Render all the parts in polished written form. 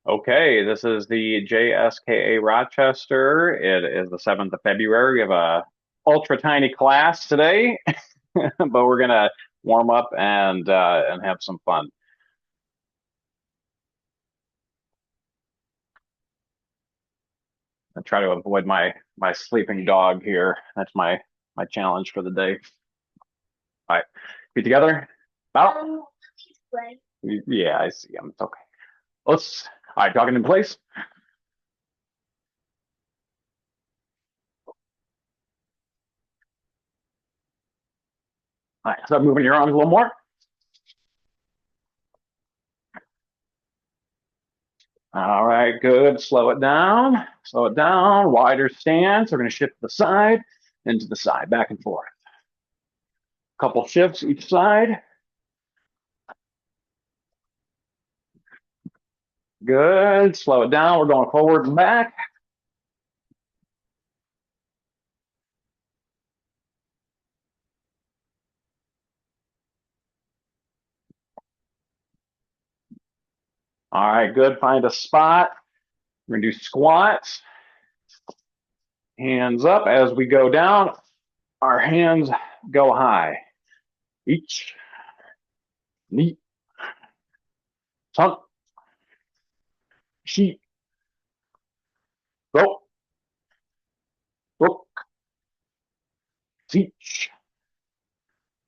Okay, this is the JSKA Rochester. It is the 7th of February. We have a ultra tiny class today, but we're gonna warm up and have some fun. I try to avoid my sleeping dog here. That's my challenge for the day. All right, feet together. Out. Yeah, I see him. It's okay. Let's. All right, talking in place. All right, start moving your arms a little more. All right, good. Slow it down. Slow it down. Wider stance. We're going to shift to the side, into the side, back and forth. Couple shifts each side. Good. Slow it down. We're going forward and back. All right, good. Find a spot. We're going to do squats. Hands up as we go down. Our hands go high. Each. Knee. Tuck. Sheet. Go. Look. Teach.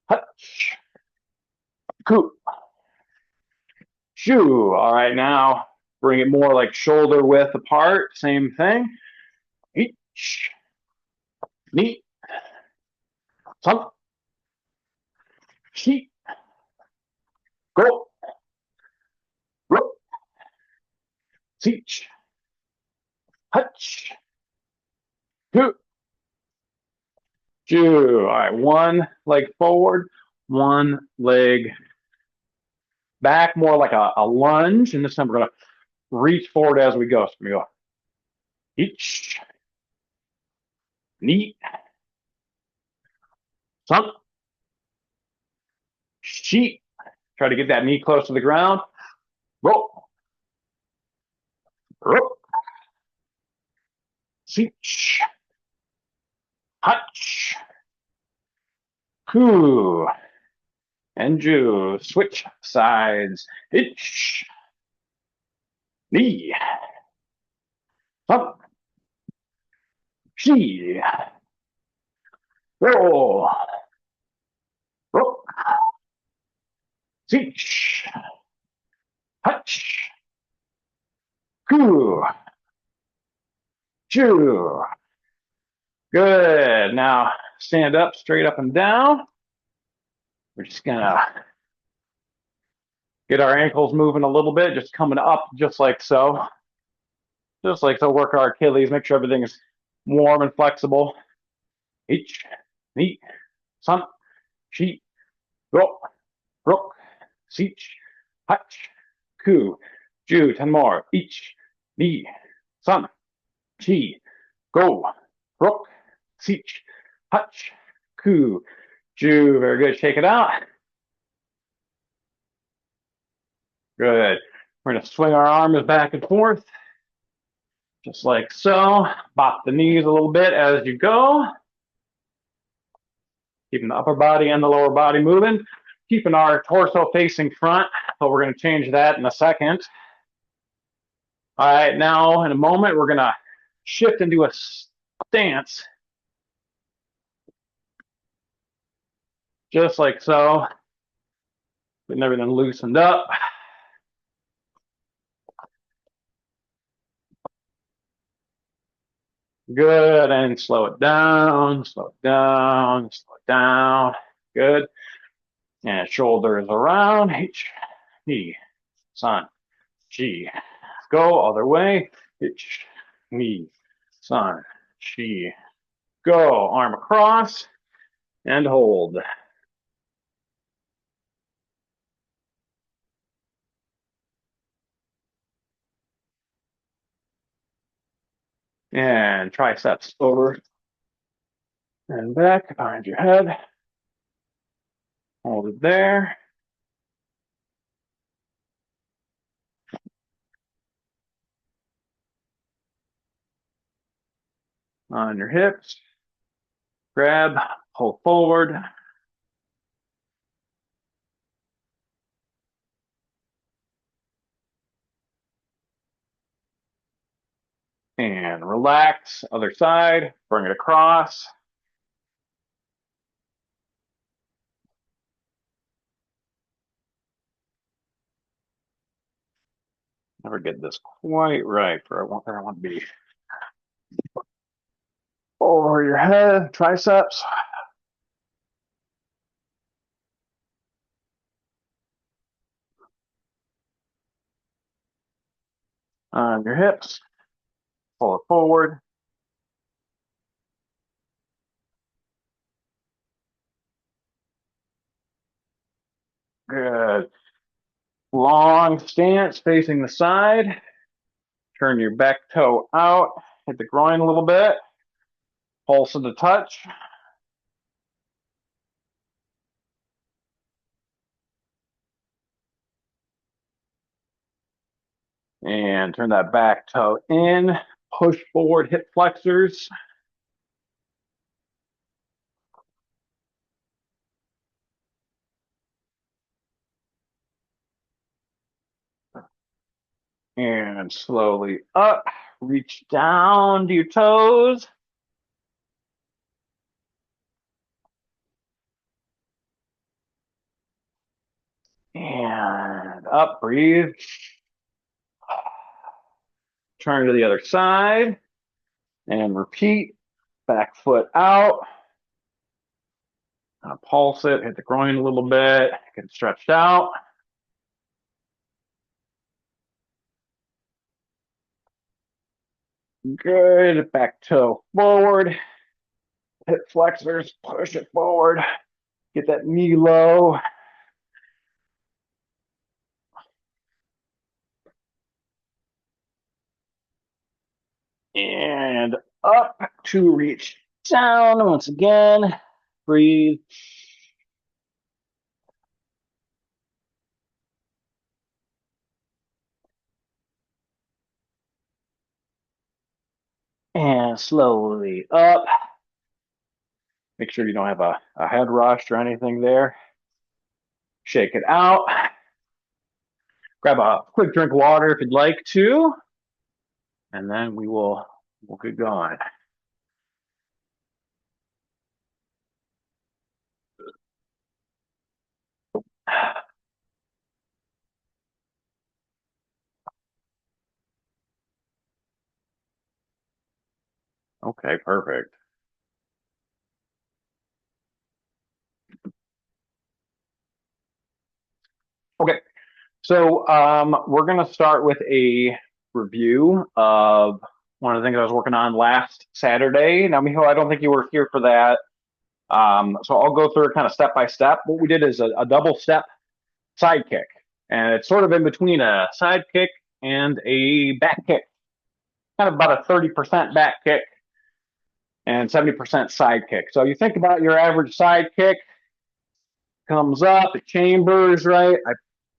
Touch. Coup. Shoo. All right, now bring it more like shoulder width apart. Same thing. Each. Knee. Tuck. Sheet. Go. Look. Teach. Touch. Coup. Shoo. All right, one leg forward, one leg back, more like a lunge. And this time we're going to reach forward as we go. So we go each, knee, sunk, sheet. Try to get that knee close to the ground. Roll, roll, seach, hutch, coo, and ju. Switch sides. Hitch, knee, sunk, she, roll, roll, seach, hutch, coo, ju. Good. Now stand up, straight up and down. We're just gonna get our ankles moving a little bit, just coming up just like so. Just like so, work our Achilles, make sure everything is warm and flexible. Each, knee, sun, sheet, go, rook, seach, hutch, ku, ju, 10 more. Each, knee, sun, chi, go, rook, seach, hutch, ku, ju. Very good. Shake it out. Good. We're going to swing our arms back and forth, just like so. Bop the knees a little bit as you go. Keeping the upper body and the lower body moving. Keeping our torso facing front, but we're going to change that in a second. All right, now in a moment, we're going to shift into a stance, just like so. Getting everything loosened up. Good, and slow it down, slow it down, slow it down. Good. And shoulders around, H, knee, sun, G. Go other way, H, knee, sun, G. Go, arm across, and hold. And triceps over and back behind your head. Hold it there. On your hips. Grab, pull forward. And relax. Other side. Bring it across. Never get this quite right for where I want to be. Over your head, triceps. On your hips. Pull it forward. Good. Long stance facing the side. Turn your back toe out. Hit the groin a little bit. Pulse of the touch. And turn that back toe in. Push forward, hip flexors. And slowly up. Reach down to your toes. And up, breathe. Turn to the other side. And repeat. Back foot out. Pulse it, hit the groin a little bit, get it stretched out. Good. Back toe forward. Hip flexors, push it forward. Get that knee low. And up to reach down once again. Breathe. And slowly up. Make sure you don't have a head rush or anything there. Shake it out. Grab a quick drink of water if you'd like to. And then we'll get going. Okay, perfect. Okay, so we're going to start with a review of one of the things I was working on last Saturday. Now, Miho, I don't think you were here for that. So I'll go through it kind of step by step. What we did is a double step side kick, and it's sort of in between a side kick and a back kick, kind of about a 30% back kick and 70% side kick. So you think about your average side kick, comes up, it chambers, right? I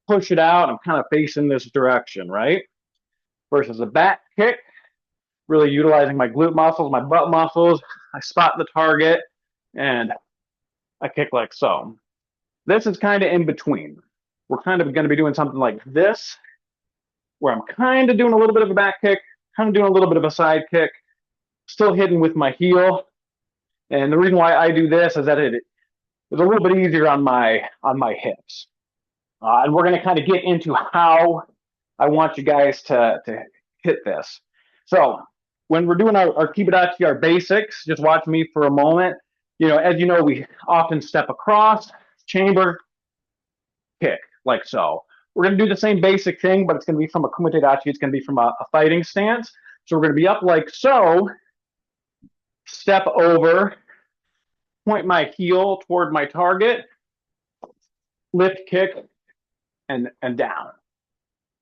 push it out, I'm kind of facing this direction, right? Versus a back kick, really utilizing my glute muscles, my butt muscles. I spot the target and I kick like so. This is kind of in between. We're kind of going to be doing something like this, where I'm kind of doing a little bit of a back kick, kind of doing a little bit of a side kick, still hitting with my heel. And the reason why I do this is that it is a little bit easier on my hips. And we're going to kind of get into how I want you guys to hit this. So when we're doing our Kiba Dachi, our basics, just watch me for a moment. You know, as you know, we often step across, chamber, kick, like so. We're going to do the same basic thing, but it's going to be from a Kumite Dachi. It's going to be from a fighting stance. So we're going to be up like so, step over, point my heel toward my target, lift, kick, and down,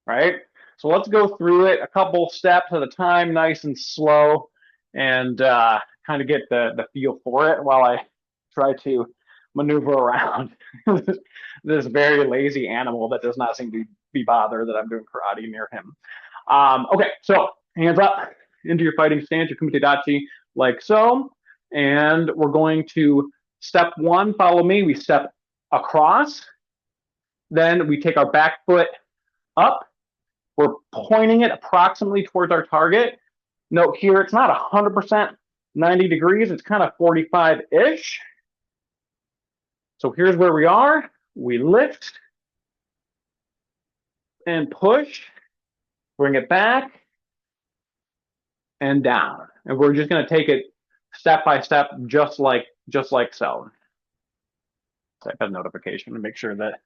right? So let's go through it a couple steps at a time, nice and slow, and kind of get the feel for it while I try to maneuver around this very lazy animal that does not seem to be bothered that I'm doing karate near him. Okay, so hands up into your fighting stance, your Kumite Dachi. like so. And we're going to step one, follow me. We step across. Then we take our back foot up. We're pointing it approximately towards our target. Note here, it's not 100% 90 degrees. It's kind of 45-ish. So here's where we are. We lift and push, bring it back and down. And we're just going to take it step by step, just like so. So I've got a notification to make sure that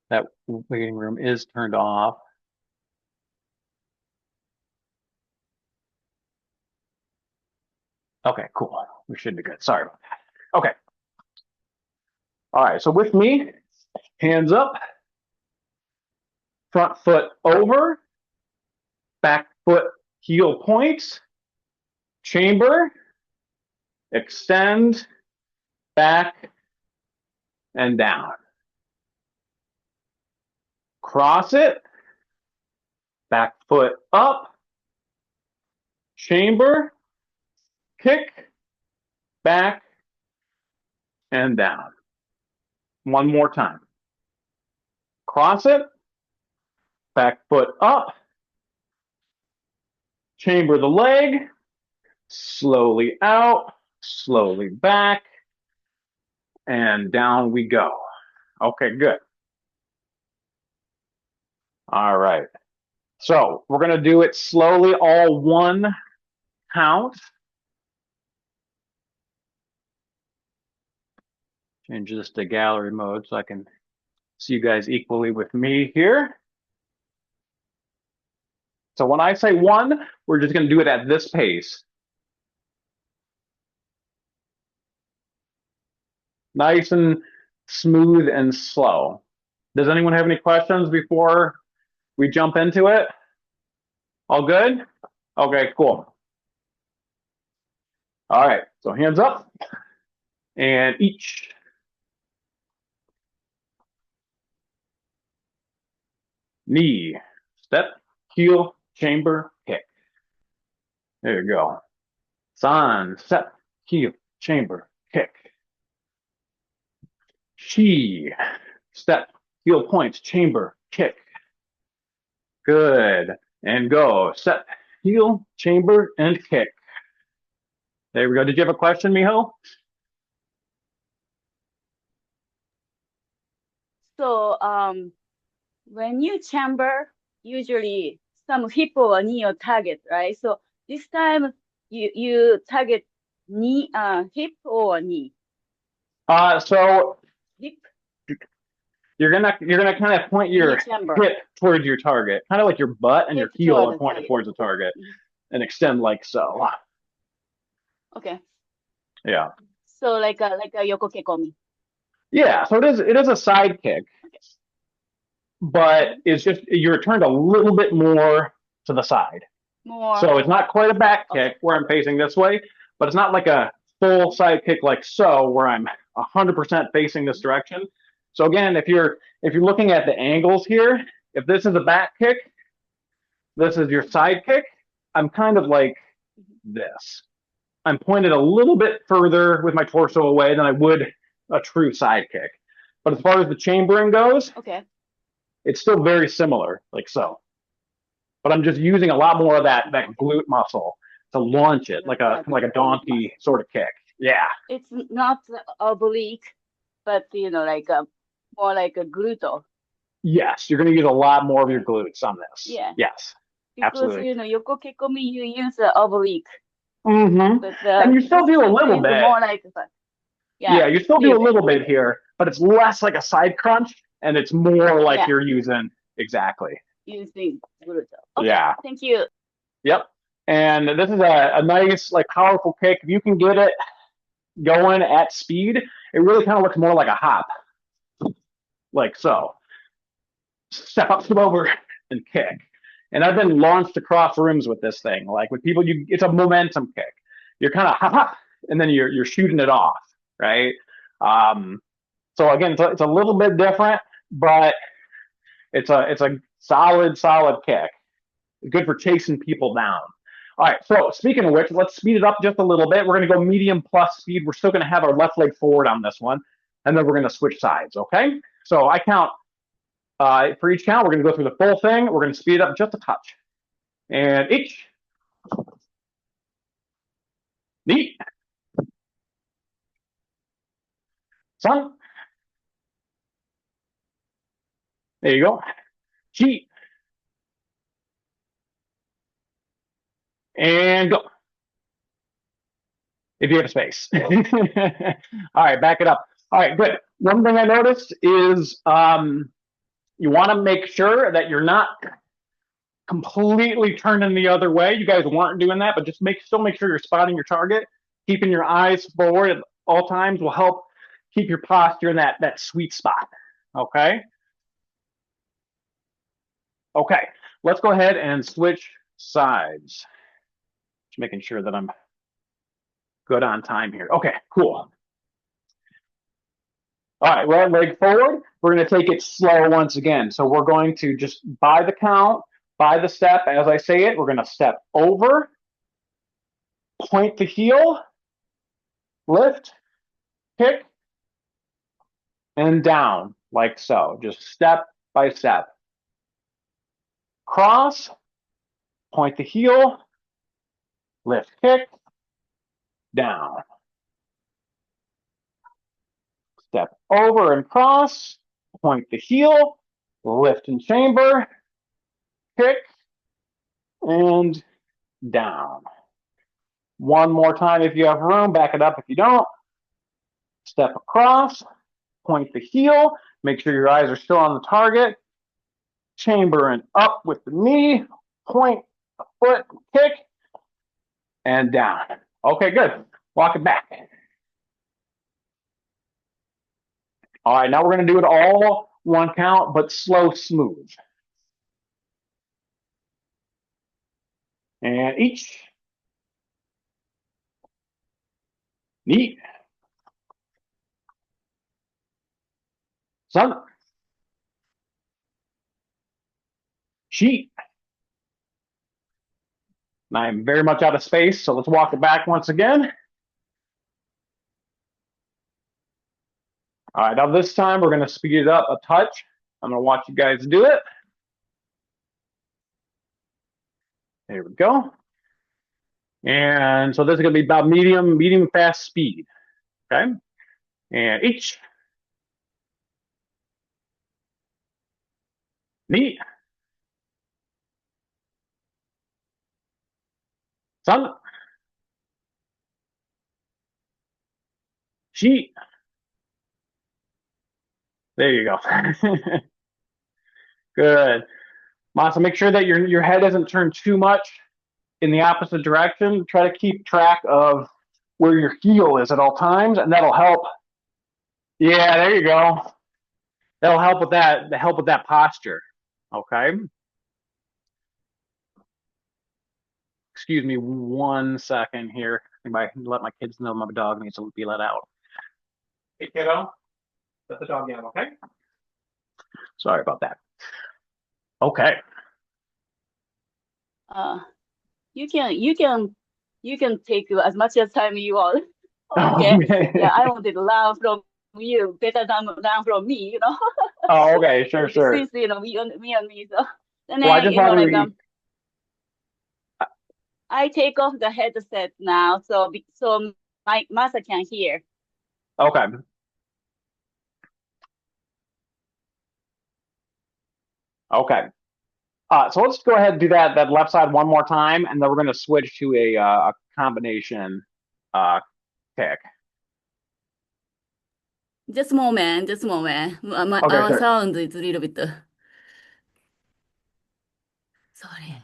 that waiting room is turned off. Okay, cool. We should be good. Sorry about that. Okay. All right, so with me, hands up, front foot over, back foot heel points, chamber, extend, back, and down. Cross it, back foot up, chamber, kick, back, and down. One more time. Cross it, back foot up, chamber the leg, slowly out, slowly back, and down we go. Okay, good. All right. So we're going to do it slowly, all one count. Change this to gallery mode so I can see you guys equally with me here. So when I say one, we're just going to do it at this pace. Nice and smooth and slow. Does anyone have any questions before we jump into it? All good? Okay, cool. All right, so hands up and each. Knee, step, heel, chamber, kick. There you go. San, step, heel, chamber, kick. Shi, step, heel points, chamber, kick. Good. And go. Step, heel, chamber, and kick. There we go. Did you have a question, Miho? So, when you chamber, usually some hip or knee or target, right? So this time you target knee, hip or knee? So Hip, you're gonna kind of point your hip towards your target, kind of like your butt and your heel are pointed towards the target, and extend like so. Okay. Yeah. So like a yoko kekomi. Yeah. So it is a side kick, Okay. but it's just you're turned a little bit more to the side. More. So it's not quite a back kick where I'm facing this way, but it's not like a full side kick like so where I'm 100% facing this direction. So again, if you're looking at the angles here, if this is a back kick, this is your side kick, I'm kind of like this. I'm pointed a little bit further with my torso away than I would a true side kick. But as far as the chambering goes, okay, it's still very similar, like so. But I'm just using a lot more of that glute muscle to launch it like a donkey sort of kick. Yeah. It's not oblique, but like more like a glute. Yes, you're going to use a lot more of your glutes on this. Yeah. Yes. Because absolutely. yoko kekomi you use oblique. Mm-hmm. And you still do a little bit. More like, yeah, you still do a little bit here, but it's less like a side crunch, and it's more like you're using exactly. Using glute. Okay, yeah. Thank you. Yep. And this is a nice, like, powerful kick. If you can get it going at speed, it really kind of looks more like a hop. Like so. Step up, step over, and kick. And I've been launched across rooms with this thing. Like with people, it's a momentum kick. You're kind of hop, hop, and then you're shooting it off, right? So again, it's a little bit different, but it's a solid kick. It's good for chasing people down. All right, so speaking of which, let's speed it up just a little bit. We're going to go medium plus speed. We're still going to have our left leg forward on this one, and then we're going to switch sides, okay? So I count, for each count, we're going to go through the full thing. We're going to speed it up just a touch. And each. Neat. Sun. There you go. Chi. And go. If you have a space. All right, back it up. All right, good. One thing I noticed is you want to make sure that you're not completely turning the other way. You guys weren't doing that, but just still make sure you're spotting your target. Keeping your eyes forward at all times will help keep your posture in that sweet spot. Okay. Okay. Let's go ahead and switch sides. Just making sure that I'm good on time here. Okay, cool. All right, right leg forward. We're going to take it slow once again. So we're going to just by the count, by the step, as I say it, we're going to step over, point the heel, lift, kick, and down like so. Just step by step. Cross, point the heel, lift, kick, down. Step over and cross, point the heel, lift and chamber, kick, and down. One more time if you have room, back it up if you don't. Step across, point the heel, make sure your eyes are still on the target, chamber and up with the knee, point the foot, kick, and down. Okay, good. Walk it back. All right, now we're going to do it all one count, but slow, smooth. And each. Neat. Sun. Sheet. I'm very much out of space, so let's walk it back once again. All right, now this time we're going to speed it up a touch. I'm going to watch you guys do it. There we go. And so this is going to be about medium fast speed. Okay. And each. Neat. Sun. Sheet. There you go. Good. Masa, make sure that your head doesn't turn too much in the opposite direction. Try to keep track of where your heel is at all times, and that'll help. Yeah, there you go. That'll help with that posture. Okay. Excuse me 1 second here. I let my kids know my dog needs to be let out. Hey, kiddo, let the dog out, okay? Sorry about that. Okay. You can take as much as time you want. Okay. Yeah, I wanted to learn from you better than learn from me, Oh, okay, sure. Since me and me, so and Well, I then just wanted I take off the headset now, so my Masa can hear. Okay. Okay. So let's go ahead and do that left side one more time, and then we're going to switch to a combination kick. Just a moment. Okay, Our sure. sound is a little bit. Sorry.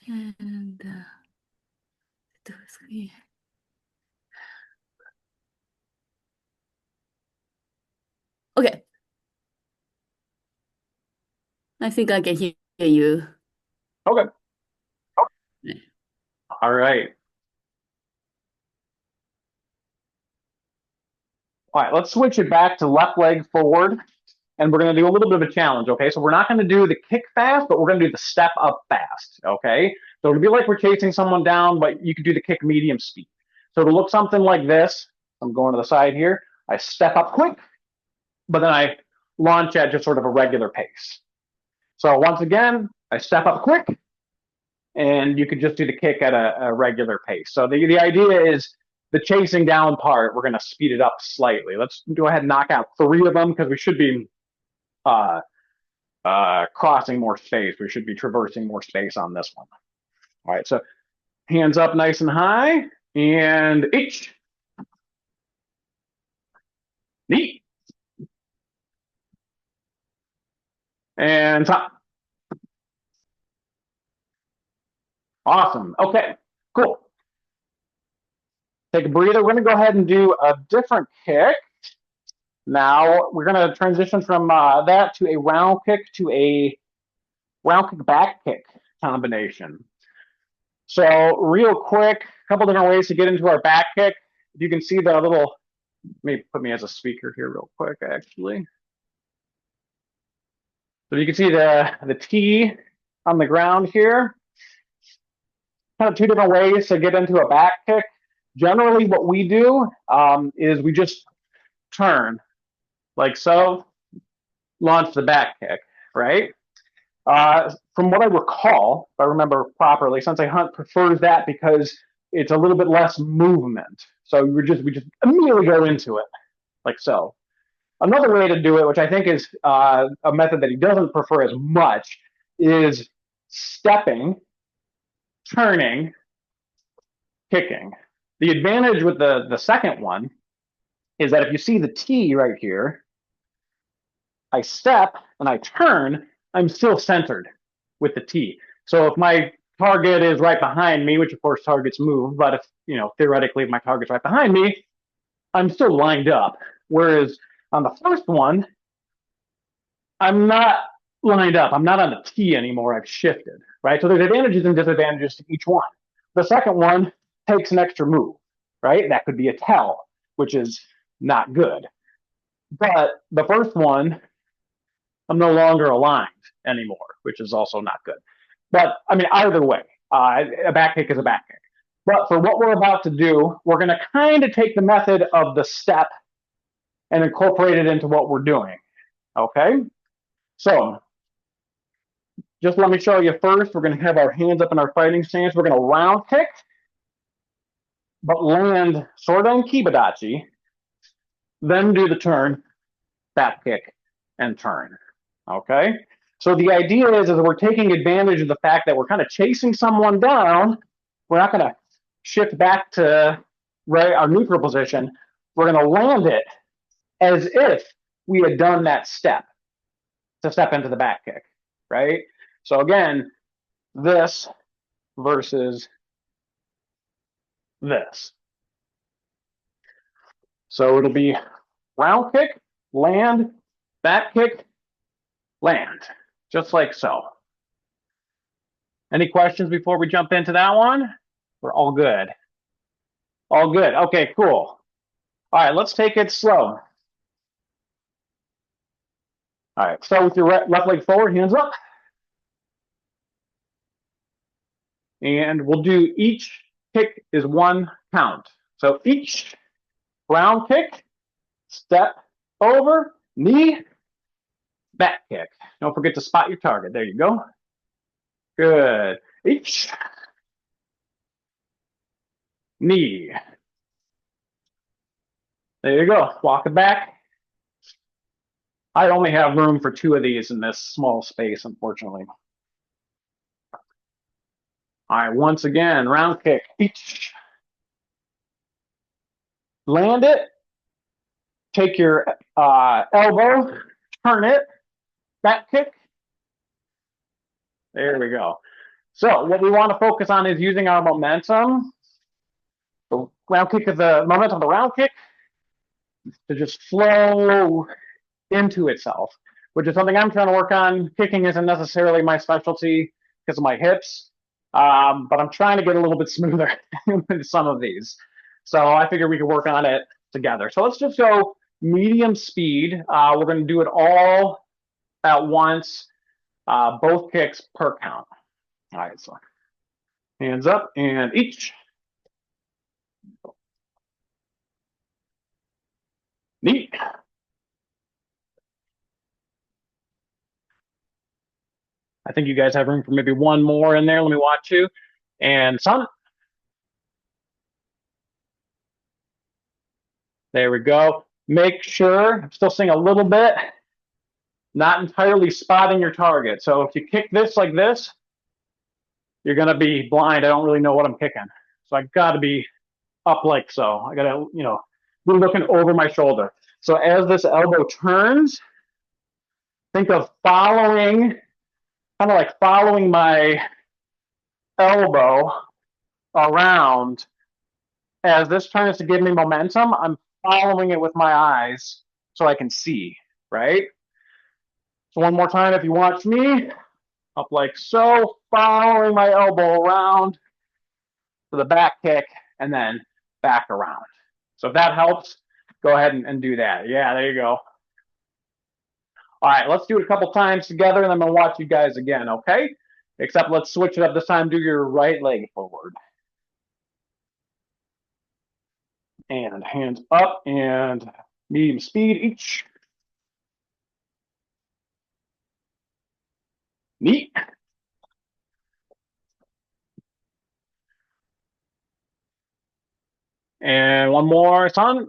And okay. I think I can hear you. Okay. All right. All right, let's switch it back to left leg forward, and we're going to do a little bit of a challenge, okay? So we're not going to do the kick fast, but we're going to do the step up fast, okay? So it'll be like we're chasing someone down, but you could do the kick medium speed. So it'll look something like this. I'm going to the side here. I step up quick, but then I launch at just sort of a regular pace. So once again, I step up quick, and you could just do the kick at a regular pace. So the idea is the chasing down part, we're going to speed it up slightly. Let's go ahead and knock out 3 of them because we should be crossing more space. We should be traversing more space on this one. All right, so hands up nice and high, and H. Knee. And top. Awesome. Okay, cool. Take a breather. We're going to go ahead and do a different kick. Now we're going to transition from that to a round kick to a round kick back kick combination. So real quick, a couple different ways to get into our back kick. If you can see the little, maybe put me as a speaker here real quick, actually. So you can see the T on the ground here. Kind of 2 different ways to get into a back kick. Generally, what we do is we just turn like so, launch the back kick, right? From what I recall, if I remember properly, Sensei Hunt prefers that because it's a little bit less movement. So we just immediately go into it, like so. Another way to do it, which I think is a method that he doesn't prefer as much, is stepping, turning, kicking. The advantage with the second one is that if you see the T right here, I step and I turn, I'm still centered with the T. So if my target is right behind me, which of course targets move, but if, theoretically, if my target's right behind me, I'm still lined up. Whereas on the first one, I'm not lined up. I'm not on the T anymore. I've shifted, right? So there's advantages and disadvantages to each one. The second one takes an extra move, right? That could be a tell, which is not good. But the first one, I'm no longer aligned anymore, which is also not good. But I mean, either way, a back kick is a back kick. But for what we're about to do, we're going to kind of take the method of the step and incorporate it into what we're doing. Okay? So just let me show you first. We're going to have our hands up in our fighting stance. We're going to round kick, but land sort of in Kiba Dachi, then do the turn, back kick, and turn. Okay? So the idea is we're taking advantage of the fact that we're kind of chasing someone down. We're not going to shift back to our neutral position. We're going to land it as if we had done that step to step into the back kick, right? So again, this versus this. So it'll be round kick, land, back kick, land, just like so. Any questions before we jump into that one? We're all good. All good. Okay, cool. All right, let's take it slow. All right, start with your left leg forward, hands up. And we'll do each kick is 1 count. So each round kick, step over, knee, back kick. Don't forget to spot your target. There you go. Good. Each knee. There you go. Walk it back. I only have room for 2 of these in this small space, unfortunately. All right, once again, round kick. Each. Land it. Take your elbow, turn it, back kick. There we go. So what we want to focus on is using our momentum. The round kick is the momentum of the round kick to just flow into itself, which is something I'm trying to work on. Kicking isn't necessarily my specialty because of my hips, but I'm trying to get a little bit smoother with some of these. So I figured we could work on it together. So let's just go medium speed. We're going to do it all at once, both kicks per count. All right, so Hands up and each. Neat. I think you guys have room for maybe one more in there. Let me watch you. And son. There we go. Make sure, I'm still seeing a little bit, not entirely spotting your target. So if you kick this like this, you're going to be blind. I don't really know what I'm kicking. So I got to be up like so. I got to, be looking over my shoulder. So as this elbow turns, think of following, kind of like following my elbow around. As this turns to give me momentum, I'm following it with my eyes so I can see, right? So one more time, if you watch me, up like so, following my elbow around to the back kick, and then back around. So if that helps, go ahead and do that. Yeah, there you go. All right, let's do it a couple times together, and I'm going to watch you guys again, okay? Except let's switch it up this time. Do your right leg forward. And hands up and medium speed each. Neat. And one more, son.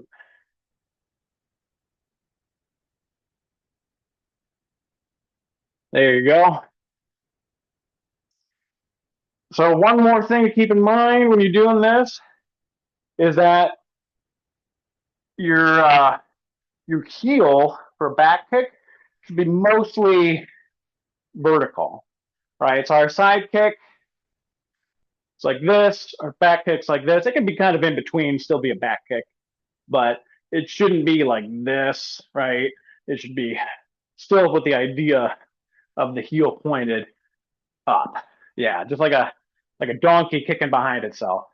There you go. So one more thing to keep in mind when you're doing this is that your heel for a back kick should be mostly vertical, right? So our side kick, it's like this, our back kick's like this. It can be kind of in between, still be a back kick, but it shouldn't be like this, right? It should be still with the idea of the heel pointed up. Yeah, just like a donkey kicking behind itself.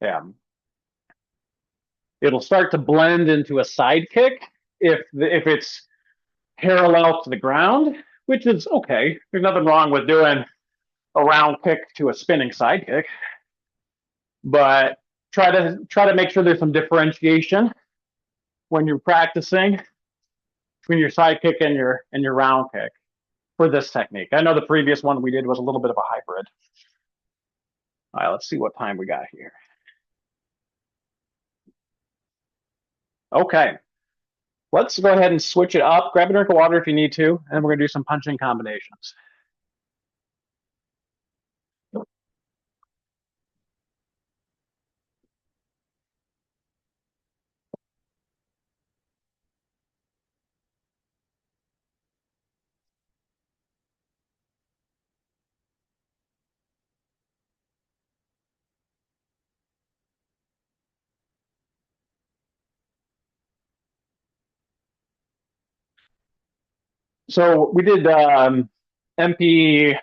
Yeah. It'll start to blend into a side kick if it's parallel to the ground, which is okay. There's nothing wrong with doing a round kick to a spinning side kick, but try to make sure there's some differentiation when you're practicing between your side kick and your round kick for this technique. I know the previous one we did was a little bit of a hybrid. All right, let's see what time we got here. Okay, let's go ahead and switch it up. Grab a drink of water if you need to, and then we're gonna do some punching combinations. So we did MP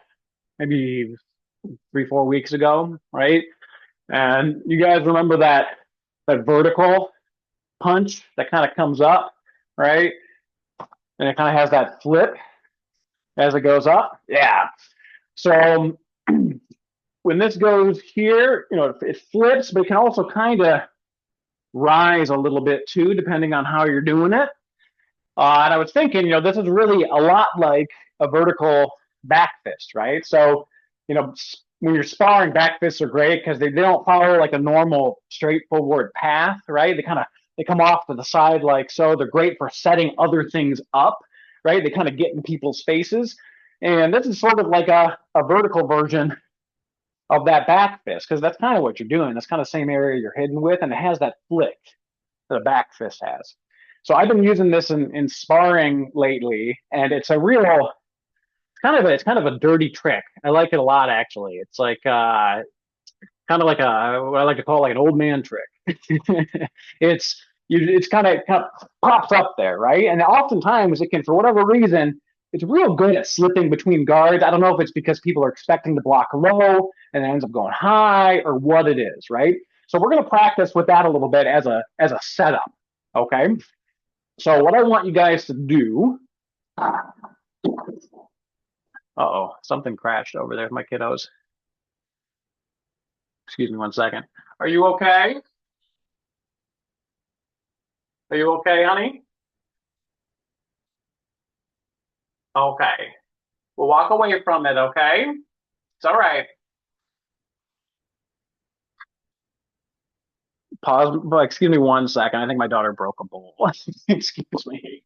maybe 3, 4 weeks ago, right? And you guys remember that vertical punch that kind of comes up, right? And it kind of has that flip as it goes up. Yeah. So when this goes here, it flips, but it can also kind of rise a little bit too, depending on how you're doing it. And I was thinking, this is really a lot like a vertical back fist, right? So, when you're sparring, back fists are great because they don't follow like a normal straightforward path, right? They come off to the side like so. They're great for setting other things up, right? They kind of get in people's faces. And this is sort of like a vertical version of that back fist because that's kind of what you're doing. That's kind of the same area you're hidden with, and it has that flick that a back fist has. So I've been using this in sparring lately, and it's it's kind of a dirty trick. I like it a lot actually. It's like kind of like what I like to call like an old man trick. It's kind of pops up there, right? And oftentimes it can, for whatever reason, it's real good at slipping between guards. I don't know if it's because people are expecting to block low and it ends up going high or what it is, right? So we're going to practice with that a little bit as a setup, okay? So what I want you guys to do, uh-oh, something crashed over there, my kiddos. Excuse me 1 second. Are you okay? Are you okay, honey? Okay. We'll walk away from it, okay? It's all right. Pause. Excuse me 1 second. I think my daughter broke a bowl. Excuse me.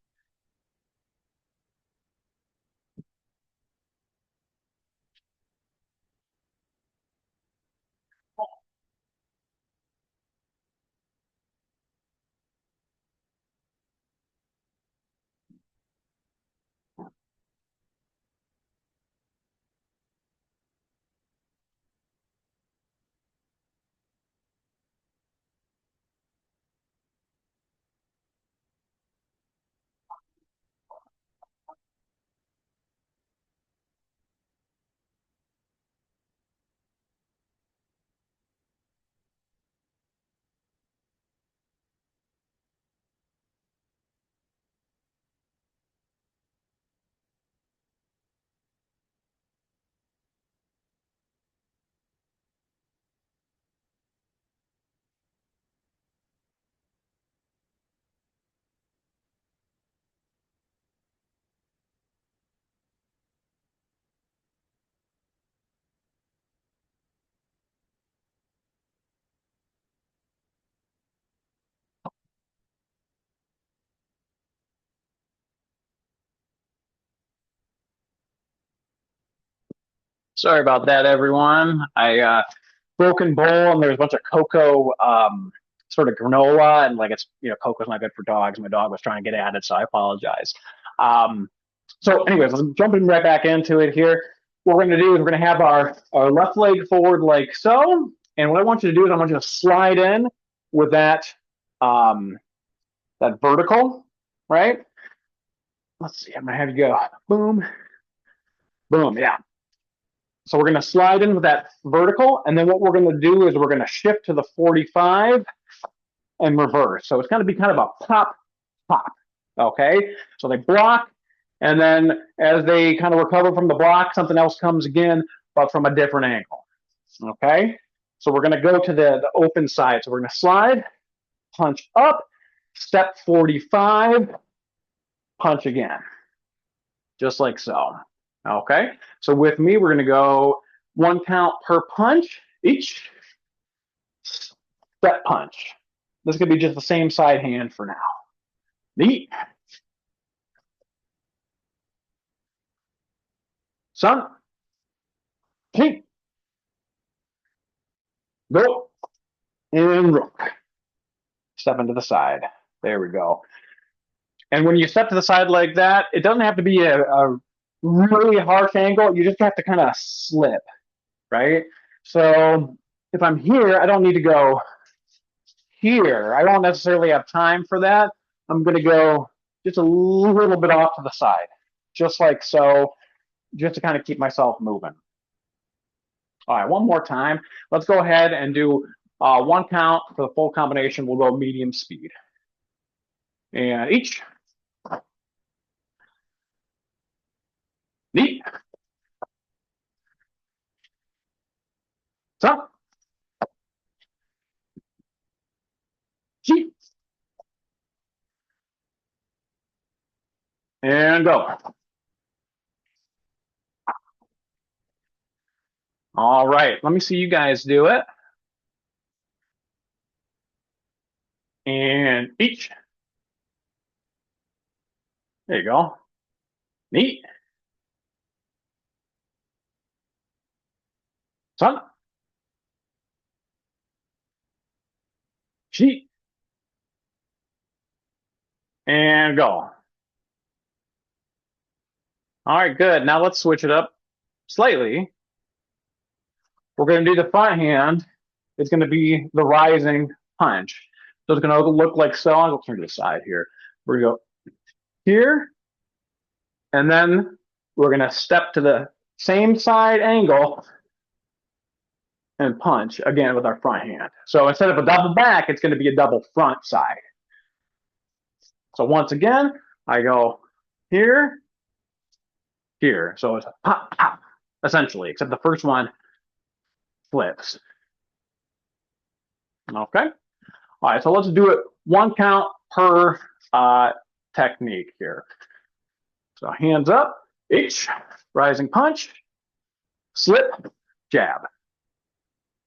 Sorry about that, everyone. I broken bowl and there's a bunch of cocoa sort of granola and like it's cocoa's not good for dogs. My dog was trying to get at it, so I apologize. Um, so anyways, let's jumping right back into it here. What we're going to do is we're going to have our left leg forward like so. And what I want you to do is I want you to slide in with that vertical, right? Let's see, I'm going to have you go boom, boom, yeah. So we're going to slide in with that vertical, and then what we're going to do is we're going to shift to the 45 and reverse. So it's going to be kind of a pop, pop, okay? So they block, and then as they kind of recover from the block, something else comes again, but from a different angle, okay? So we're going to go to the open side. So we're going to slide, punch up, step 45, punch again, just like so. Okay, so with me, we're going to go 1 count per punch each. Step punch. This could be just the same side hand for now. Knee. Sun. Kick. Go. And rook. Step into the side. There we go. And when you step to the side like that, it doesn't have to be a really harsh angle. You just have to kind of slip, right? So if I'm here, I don't need to go here. I don't necessarily have time for that. I'm going to go just a little bit off to the side, just like so, just to kind of keep myself moving. All right, one more time. Let's go ahead and do 1 count for the full combination. We'll go medium speed. And each. Knee. Up. Chi. And go. All right, let me see you guys do it. And each. There you go. Knee. Sun. Chi. And go. All right, good. Now let's switch it up slightly. We're going to do the front hand. It's going to be the rising punch. So it's going to look like so. I'll turn to the side here. We're going to go here, and then we're going to step to the same side angle and punch again with our front hand. So instead of a double back, it's going to be a double front side. So once again, I go here, here. So it's a pop, pop, essentially, except the first one flips. Okay. All right, so let's do it one count per technique here. So hands up, H, rising punch, slip, jab.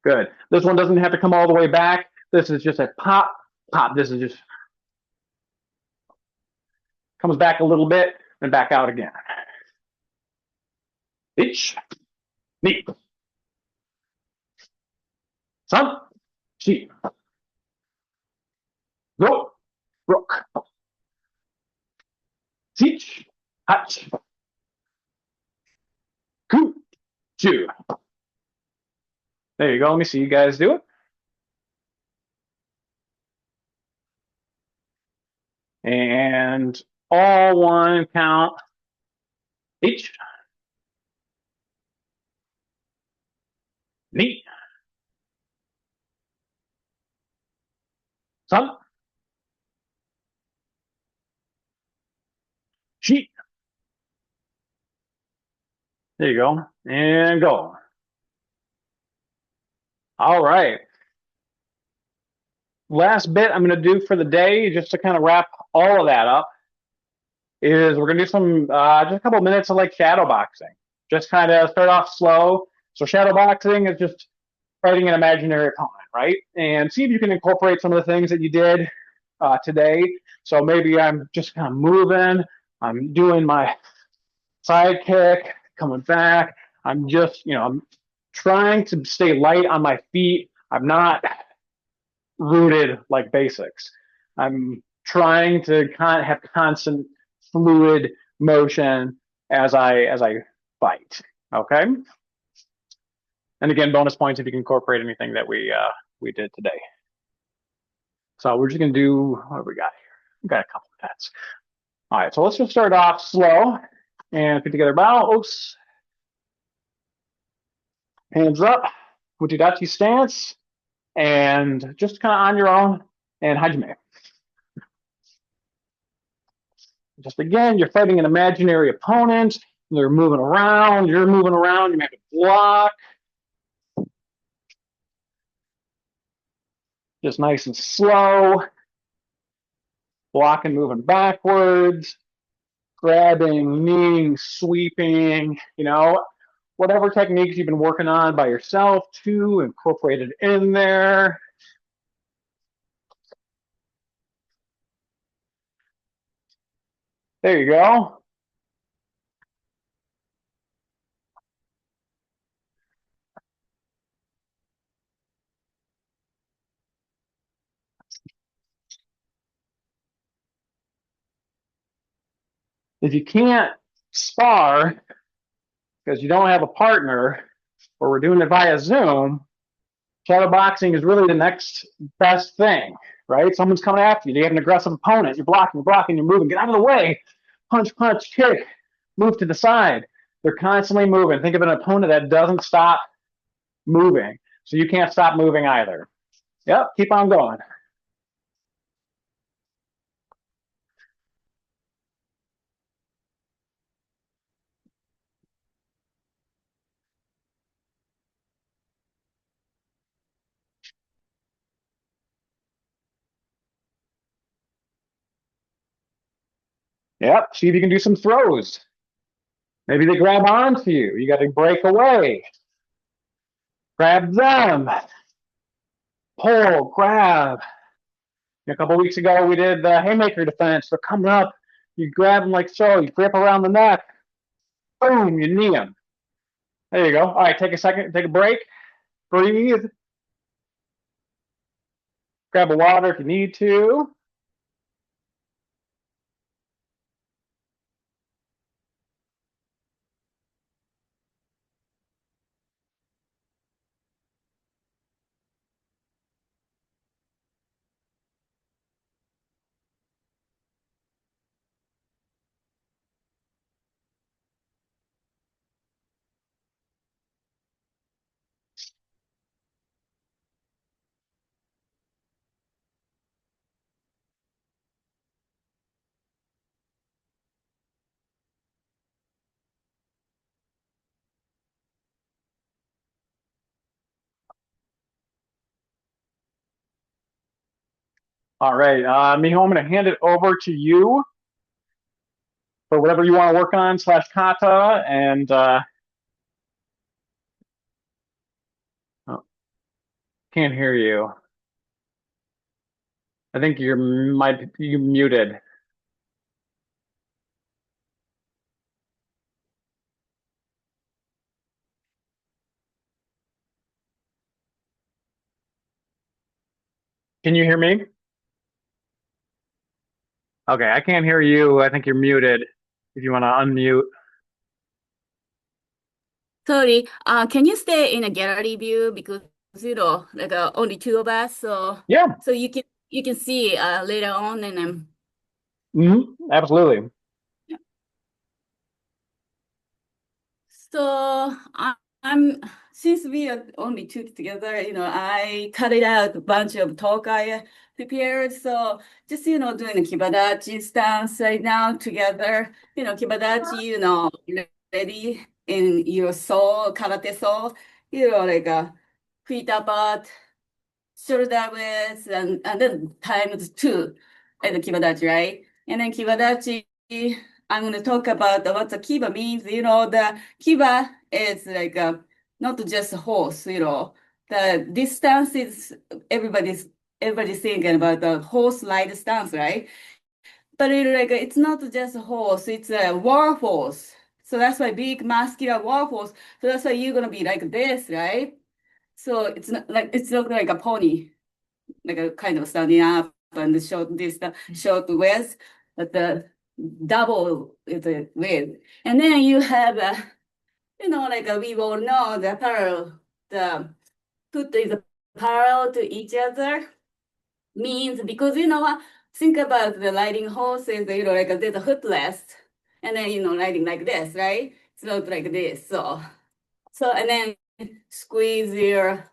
Good. This one doesn't have to come all the way back. This is just a pop, pop. This is just comes back a little bit and back out again. H, knee, sun, chi, go, rook, teach, hach, ku, chu. There you go. Let me see you guys do it. And all one count. H, knee, sun, chi. There you go. And go. All right. Last bit I'm going to do for the day, just to kind of wrap all of that up, is we're going to do some, just a couple of minutes of like shadow boxing. Just kind of start off slow. So shadow boxing is just fighting an imaginary opponent, right? And see if you can incorporate some of the things that you did today. So maybe I'm just kind of moving. I'm doing my side kick, coming back. I'm just, I'm trying to stay light on my feet. I'm not rooted like basics. I'm trying to have constant fluid motion as I fight. Okay. And again, bonus points if you can incorporate anything that we did today. So we're just gonna do what we got here. We got a couple of minutes. All right, so let's just start off slow and put together bows. Hands up, Dachi stance, and just kind of on your own and hajime. Just again, you're fighting an imaginary opponent. They're moving around. You're moving around. You have to block. Just nice and slow. Blocking, moving backwards. Grabbing, kneeing, sweeping. Whatever techniques you've been working on by yourself to incorporate it in there. There you go. If you can't spar because you don't have a partner or we're doing it via Zoom, shadow boxing is really the next best thing, right? Someone's coming after you. You have an aggressive opponent. You're blocking, you're moving. Get out of the way. Punch, punch, kick. Move to the side. They're constantly moving. Think of an opponent that doesn't stop moving. So you can't stop moving either. Yep, keep on going. Yep, see if you can do some throws. Maybe they grab onto you. You got to break away. Grab them. Pull, grab. A couple of weeks ago, we did the haymaker defense. They're coming up. You grab them like so. You grip around the neck. Boom, you knee them. There you go. All right, take a second, take a break. Breathe. Grab a water if you need to. All right, Miho, I'm going to hand it over to you for whatever you want to work on slash kata, and oh, can't hear you. I think you muted. Can you hear me? Okay, I can't hear you. I think you're muted. If you want to unmute. Sorry, can you stay in a gallery view because like only two of us, so Yeah, you can see later on and then. absolutely. So I'm since we are only two together, I cut it out a bunch of talk I prepared. So just doing a Kiba Dachi stance right now together. Kiba Dachi, ready in your soul, karate soul. Like a feet apart, shoulder width, and then times two at the Kibadachi, right? And then Kibadachi, I'm going to talk about what the Kiba means. The Kiba is like not just a horse, The distance is everybody's thinking about the horse ride stance, right? But it's not just a horse, it's a war horse. So that's why big muscular war horse. So that's why you're gonna be like this, right? So it's not like a pony like a kind of standing up and short width, but the double is the width. And then you have, we all know the foot is parallel to each other means because think about the riding horses, there's a footrest, and then riding like this, right? It's not like this. And then squeeze your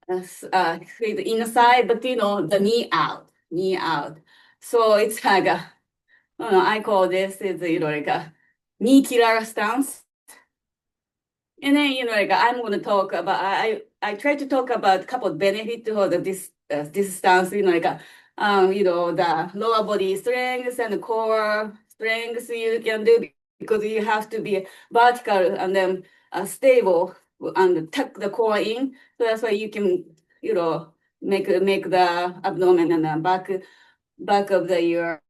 with the inside, but the knee out. So it's like I call this is like a knee killer stance. And then I'm going to talk about I try to talk about a couple of benefits of this stance. The lower body strength and the core strength you can do because you have to be vertical and then stable and tuck the core in. So that's why you can make the abdomen and the back of your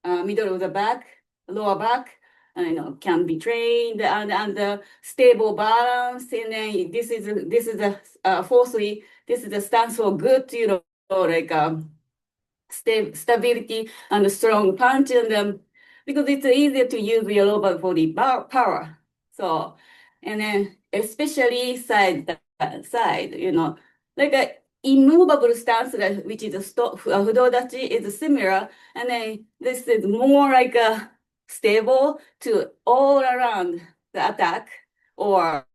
middle of the back, lower back, can be trained and stable balance. And then this is a fourthly, this is a stance for good, like stability and strong punch, and because it's easier to use your lower body power. So, and then especially side, like a immovable stance, which is a fudodachi, is similar, and then this is more like a stable to all around the attack or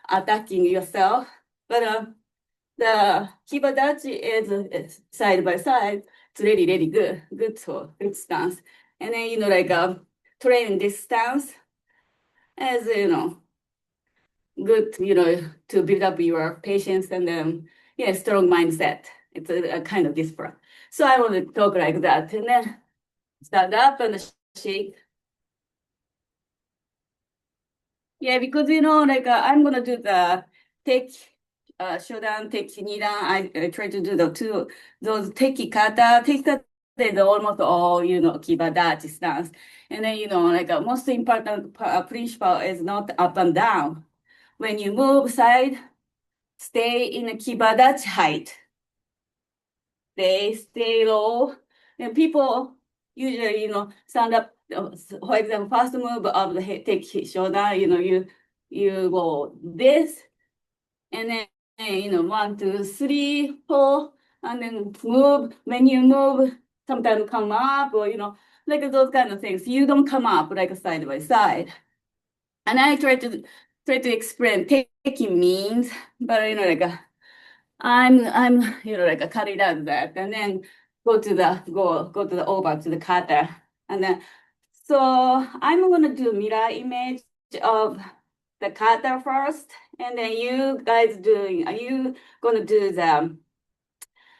attacking yourself. But the Kibadachi is side by side. It's really, really good stance. And then, train this stance as, good, to build up your patience and then, yeah, strong mindset. It's a kind of discipline. So I want to talk like that and then stand up and shake. Yeah, because, I'm going to do the take Shodan, Tekki Nidan. I try to do those Tekki Kata. Tekki Kata is almost all, Kiba Dachi stance. And then, most important principle is not up and down. When you move side, stay in a Kiba Dachi height. Stay low. And people usually, stand up, for example, first move of the Tekki Sho-dan, you go this, and then, 1, 2, 3, 4, and then move. When you move, sometimes come up, or, like those kind of things. You don't come up like side by side. And I try to explain taking means, but, I'm, like a cut it out that, and then go to the over to the cutter. And then, so I'm going to do mirror image of the cutter first, and then you guys are you going to do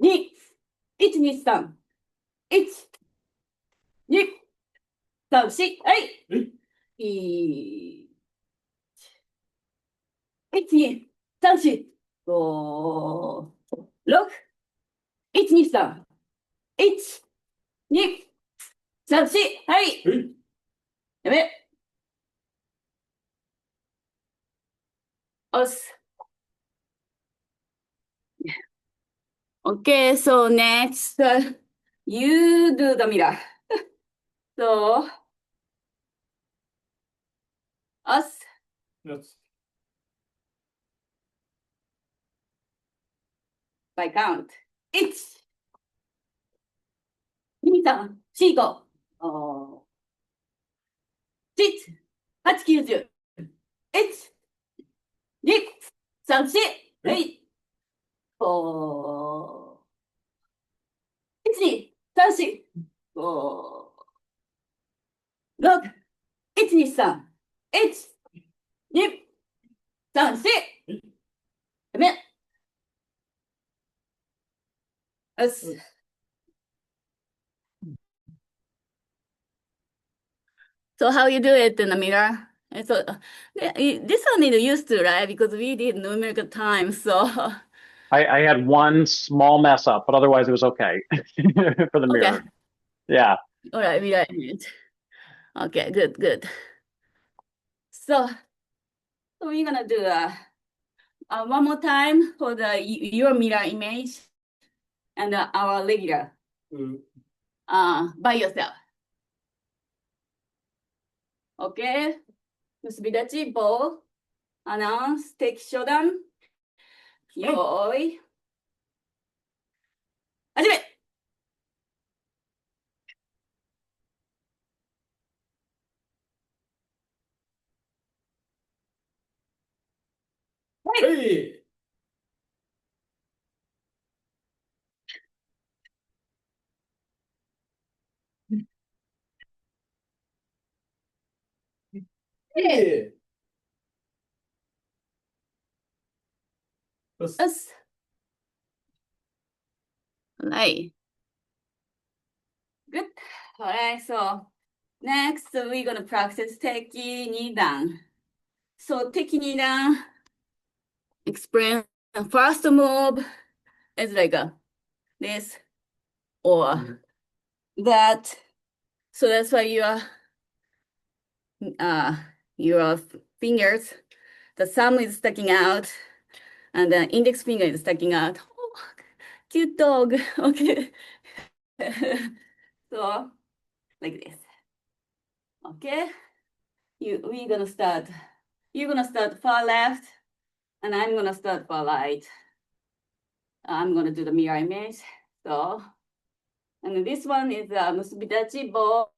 2、1、2、3、1、2、3、4、はい。1、2、3、4、5、6、1、2、3、1、2、3、4、はい。やめ。押す。Okay, so next, you do the mirror. So, us, Yes. by count. 1、2、3、4、5。7、8、9、10。1、2、3、4。はい。4。1、2、3、4。5、6、1、2、3。1、2、3、4。やめ。よし。So how you do it in the mirror? And so this one is used to, right? Because we did numerical time, so I had one small mess up, but otherwise it was okay for the okay. mirror. Yeah. All right, we got it. Okay, good, good. So we're gonna do one more time for the your mirror image and our regular by yourself. Okay, 結び立ち、棒、announce, Tekki Sho-dan, よーい、始め。はい。Hey. Hey. Yes. Yes. Right. Good. All right. So next we're gonna practice Tekki Nidan. So Tekki Nidan explain the first move is like this or that. So that's why your fingers, the thumb is sticking out and the index finger is sticking out. Oh, cute dog. Okay. So like this. Okay. We're gonna start. You're gonna start far left, and I'm gonna start far right. I'm gonna do the mirror image. So, and this one is Musubidachi Bo,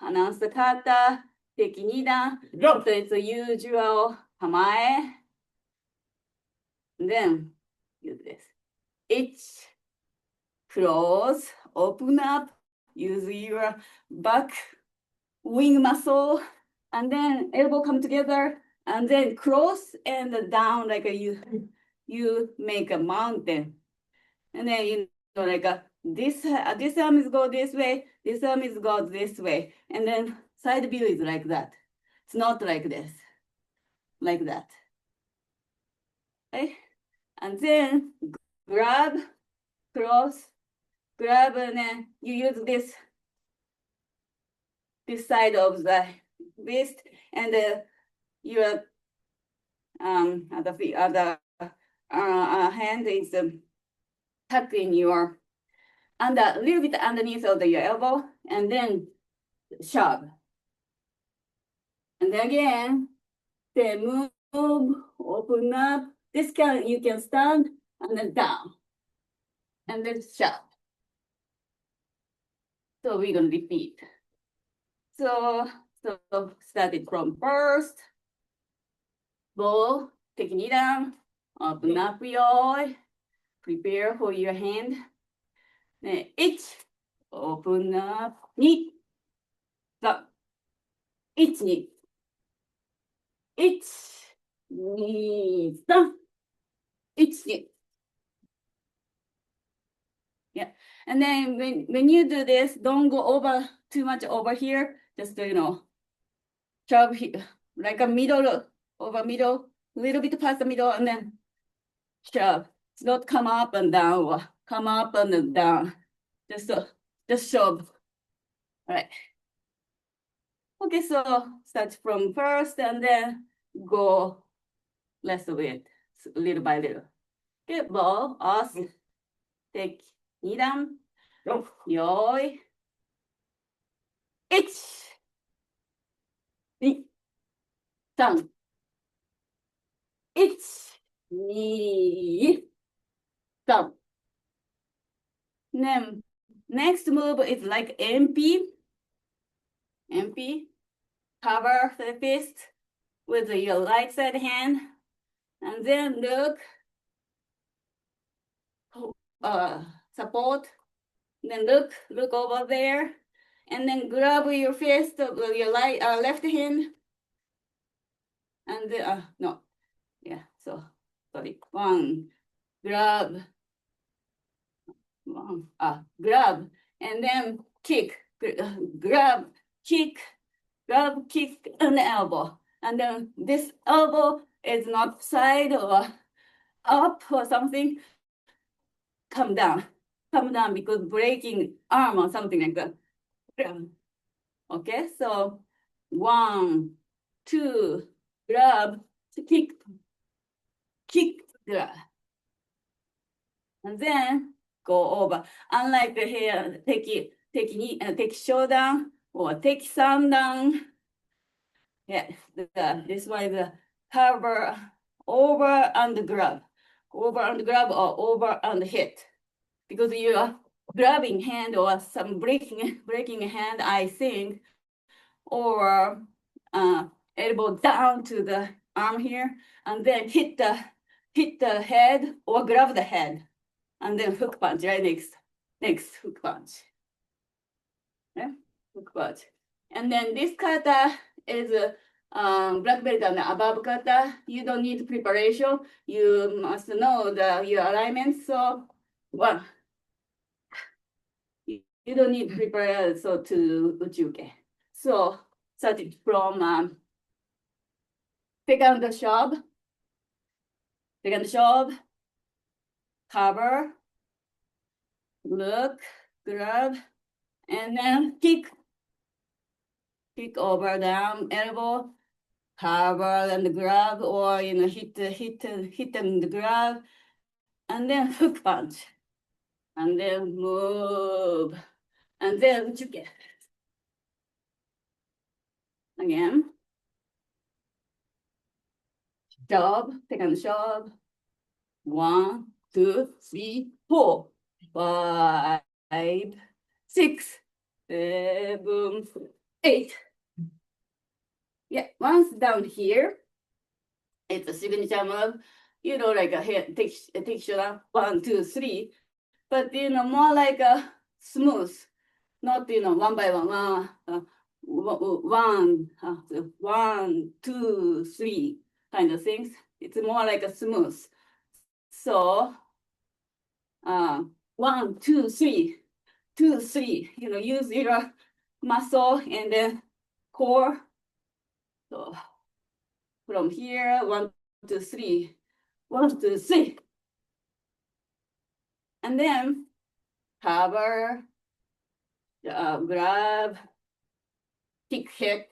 announce the kata, Tekki Nidan. So it's a usual hamae. And then use this. Each close, open up, use your back wing muscle, and then elbow come together, and then cross and down like you make a mountain, and then like this arm is go this way, this arm is go this way, and then side view is like that. It's not like this, like that. Okay, and then grab, cross, grab, and then you use this side of the wrist, and your other hand is tucked in your a little bit underneath of your elbow, and then shove. And then again, then move, open up. This you can stand and then down, and then shove. So we're gonna repeat. So started from first, bow, taking it down, open up your eye, prepare for your hand. Then 1, open up, 2, 3, 1, 2, 1, 2, 3, 1, 2. Yeah, and then when you do this, don't go over too much over here. Just shove here, like a middle, over middle, a little bit past the middle, and then shove. It's not come up and down, or come up and down. Just shove. Right. Okay, so start from first and then go less of it, little by little. Okay, ball, us, take, 2段、よよーい、1、2、3、1、2、3。Then next move is like MP. MP. Cover the fist with your right side hand. And then look, support. Then look over there. And then grab your fist with your left hand. And no, yeah, so sorry. One, grab, grab, and then kick, grab, kick, and elbow. And then this elbow is not side or up or something. Come down because breaking arm or something like that. Okay, so 1, 2, grab, kick, grab. And then go over. Unlike here, Tekki Sho-dan or Tekki Sho-dan. Yeah, this one is a cover, over and grab. Over and grab or over and hit. Because you are grabbing hand or some breaking hand, I think, or elbow down to the arm here, and then hit the head or grab the head. And then hook punch, right? Next hook punch. Yeah, hook punch. And then this kata is black belt and above kata. You don't need preparation. You must know your alignment. So one, you don't need prepare so to uchuke. So starting from second shove, cover, look, grab, and then kick over down, elbow, cover and grab, or hit and grab, and then hook punch, and then move, and then uchuke. Again, shove, second shove, 1, 2, 3, 4, 5, 6, 7, 8. Yeah, once down here, it's a signature move. Like a hit, take shot, 1, 2, 3. But more like a smooth, not one by one. One, 2, 3 kind of things. It's more like a smooth. So 1, 2, 3, 2, 3. Use your muscle and then core. So from here, 1, 2, 3, 1, 2, 3, and then cover, grab, kick, hit,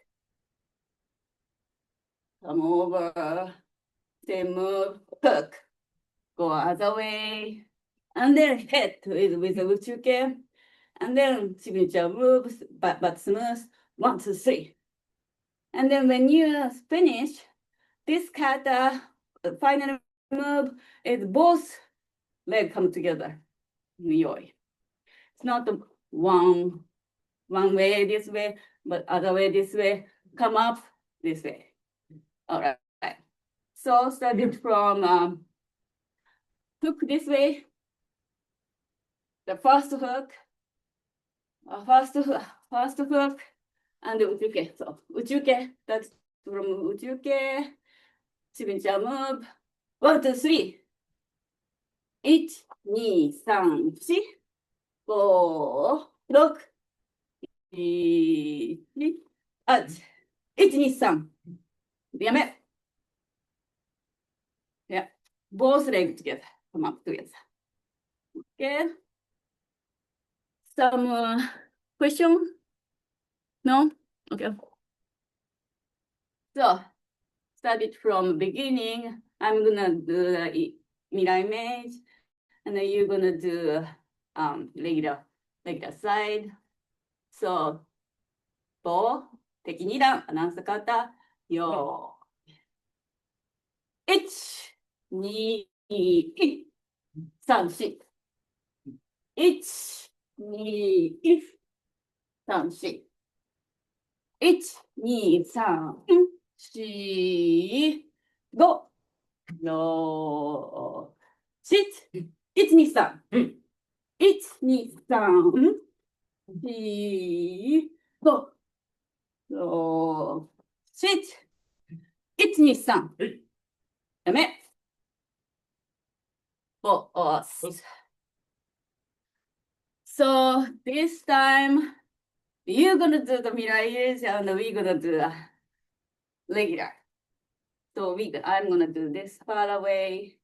come over, same move, hook, go other way, and then hit with the uchuke, and then signature moves, but smooth, 1, 2, 3. And then when you finish, this kata, final move is both legs come together. Yoi. It's not one way this way, but other way this way, come up this way. All right. So starting from hook this way, the first hook, and uchuke. So uchuke, that's from uchuke, signature move. 1, 2, 3. 1, 2, 3, 4, 5, 6, 7, 8. 1, 2, 3. Yeah. Yeah. Both legs together. Come up together. Okay. Some question? No? Okay. So, start it from beginning. I'm gonna do the mirror image, and then you're gonna do regular side. So, 敵二段、アナウンス方、よー。1、2、3、4。1、2、3、4。1、2、3、4、5、6、7、1、2、3。1、2、3、4、5、6、7、1、2、3。やめ。So this time you're gonna do the mirror image and we're gonna do the regular. So I'm gonna do this far away,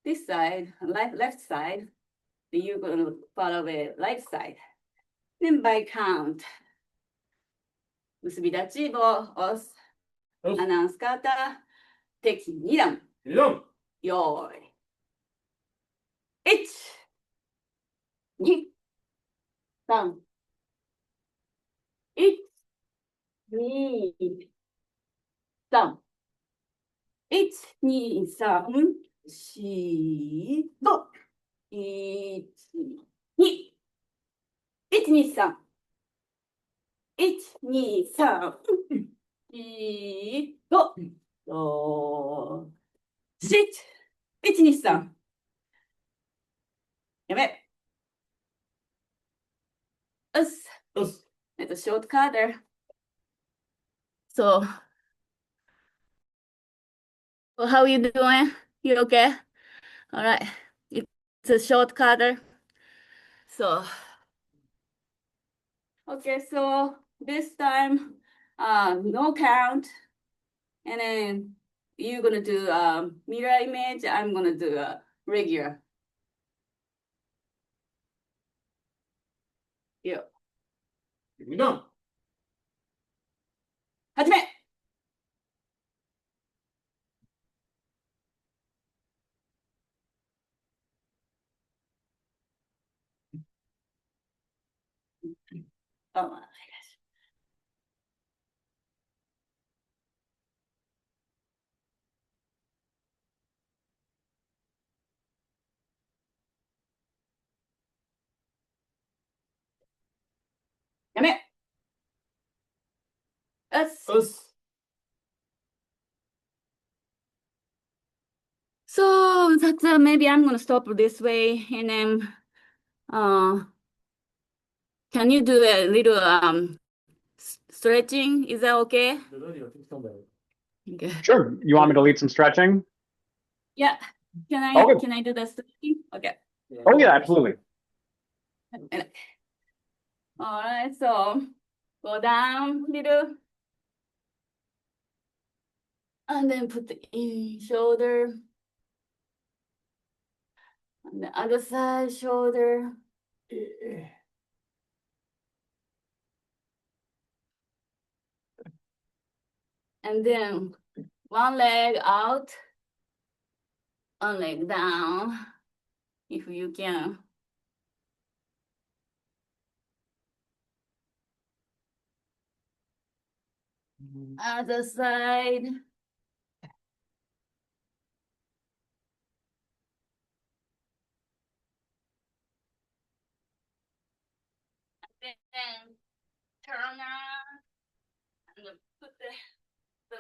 this side, left side. You're gonna far away, right side. Then by count. 結び立ちを押す。アナウンス方、敵2段。よーい。1、2、3、1、2、3、1、2、3、4、5、1、2、1、2、3、1、2、3、4、5、6、7、1、2、3。やべ。Short cutter. So, how you doing? You okay? All right. It's a short cutter. So, okay, so this time, no count. And then you're gonna do mirror image. I'm gonna do a regular. Yeah. 始め。Oh my gosh. やめ。So that's maybe I'm gonna stop this way and then can you do a little stretching? Is that okay? Okay. Sure. You want me to lead some stretching? Yeah. Can I do the stretching? Okay. Oh yeah, absolutely. All right, so go down little. And then put the in shoulder. On the other side, shoulder. And then one leg out, one leg down, if you can. Other side. Then turn around and then put the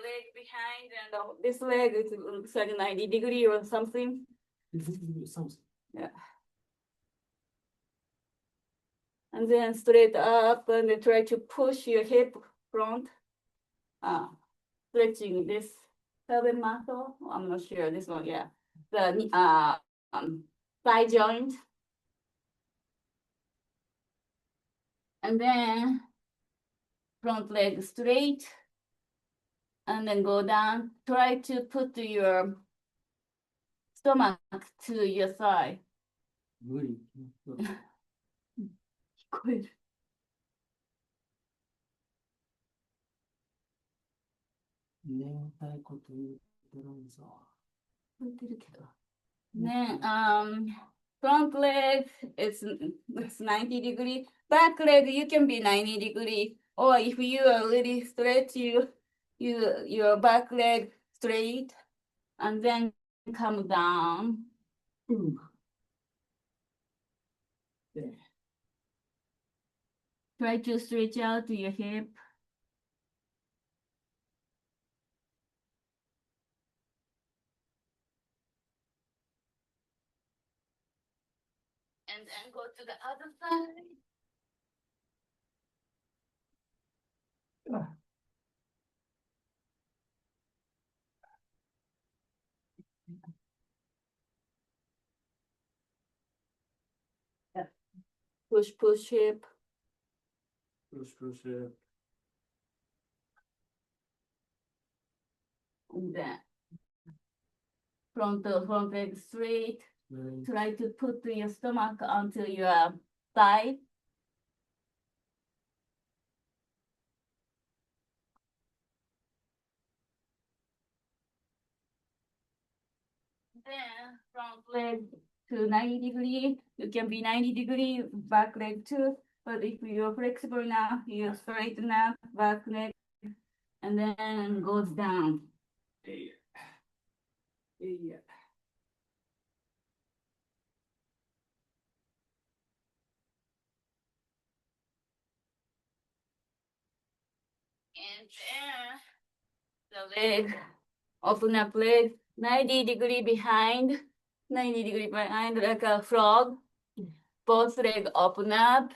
leg behind and this leg looks like 90-degree or something. Yeah. And then straight up and then try to push your hip front. Stretching this pelvic muscle. I'm not sure this one, yeah. The thigh joint. And then front leg straight. And then go down. Try to put your stomach to your thigh. And then 無理。聞こえる。 Yes. うん。 And then straight up and then try to push your hip front. あ、stretching this pelvic muscle. I'm not sure this one, yeah. The thigh joint. And then go down. Try to put your stomach to your thigh. 無理。 無理。寝たいこと言ってるんさ。言ってるけど。Then, front leg it's 90 degree. Back leg you can be 90 degree. Or if you are really straight, your back leg straight and then come down. Try to stretch out your hip. And then go to the other side. Push hip. Push. And then front leg straight. Try to put your stomach onto your thigh. Then front leg to 90 degree. You can be 90 degree, back leg too. But if you're flexible now, you straighten up back leg and then goes down. Yeah. And then the leg, open up leg, 90 degree behind, 90 degree behind like a frog. Both leg open up.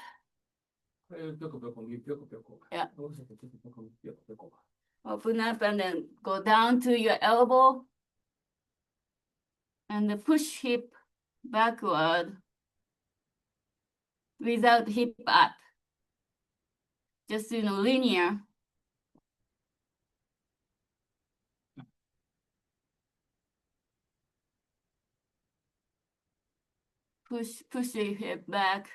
Yeah. Open up and then go down to your elbow. And then push hip backward without hip up. Just, linear. Push your hip back.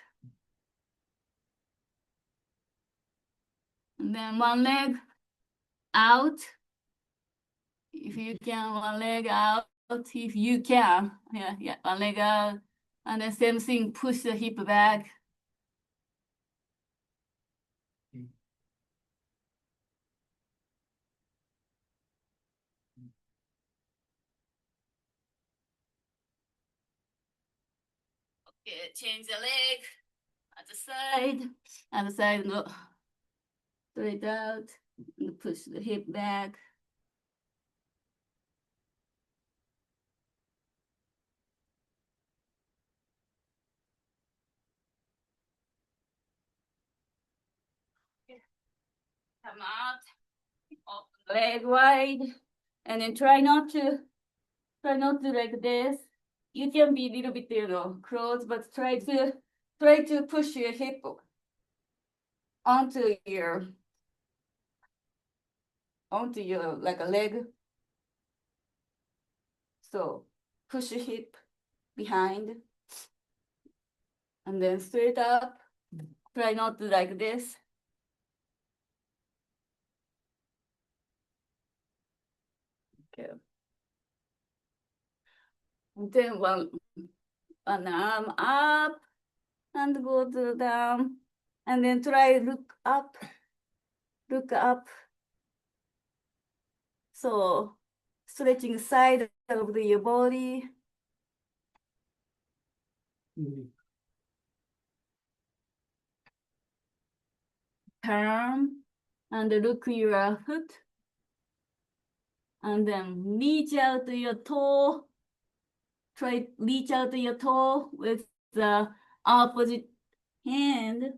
And then one leg out. If you can, one leg out. If you can, yeah, one leg out. And then same thing, push the hip back. Okay, change the leg. Other side, no. Straight out, and push the hip back. Come out, open leg wide, and then try not to like this. You can be a little bit, close, but try to push your hip onto your like a leg. So push your hip behind and then straight up. Try not to like this. Okay. And then one arm up and go to down. And then try look up. So stretching side of your body. Turn and look your foot. And then reach out to your toe. Try reach out to your toe with the opposite hand.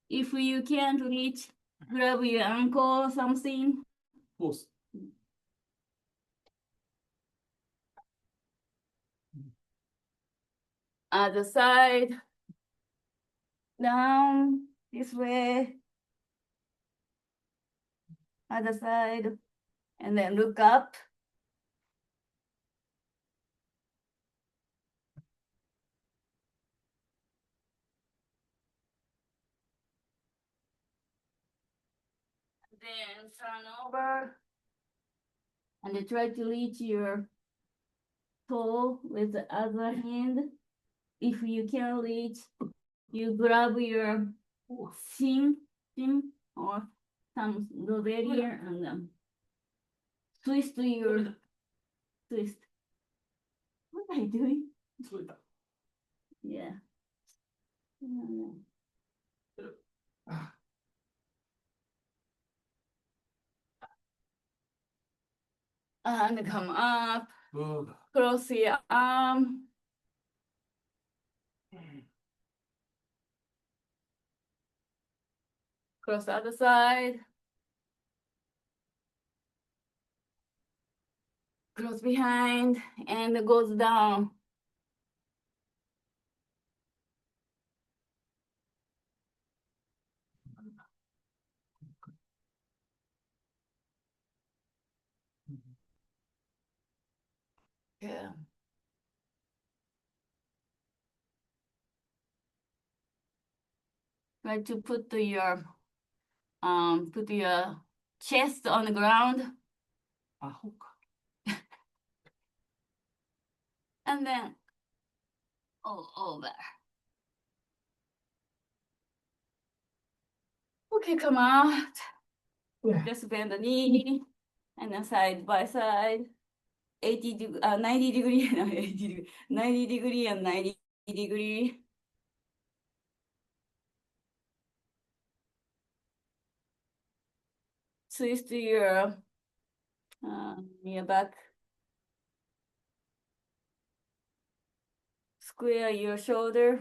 If you can't reach, grab your ankle or something. Pause. Other side. Down this way. Other side. And then look up. Then turn over and then try to reach your toe with the other hand. If you can reach, you grab your shin or some barrier and twist your twist. What are you doing? そういった。 Yeah. And come up, うん。 cross your arm. Cross the other side. Cross behind and goes down. Yeah. Try to put your chest on the ground アホか。 and then all over. Okay, come out. Just bend the knee and then side by side. 90 degree, 90 degree, 90 degree and 90 degree. Twist your back. Square your shoulder.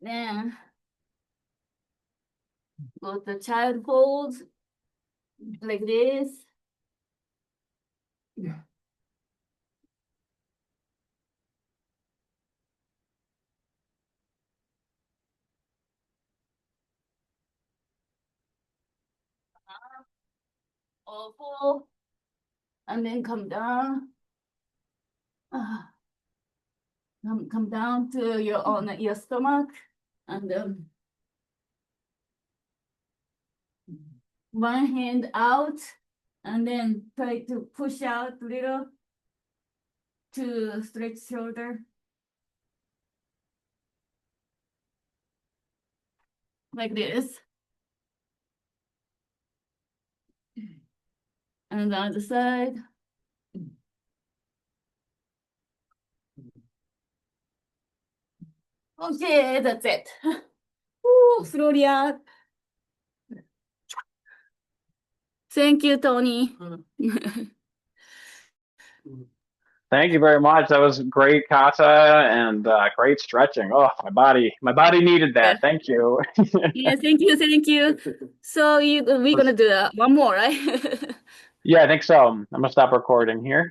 Then go to child pose like this. Yeah. All four, and then come down. Come down to your stomach, and one hand out, and then try to push out a little to stretch shoulder. Like this. And the other side. Okay, that's it. Ooh, slowly up. Thank you, Tony. Thank you very much. That was great, Kata, and great stretching. Oh, my body needed that. Thank you. Yeah, thank you. So we're gonna do one more, right? Yeah, I think so. I'm gonna stop recording here.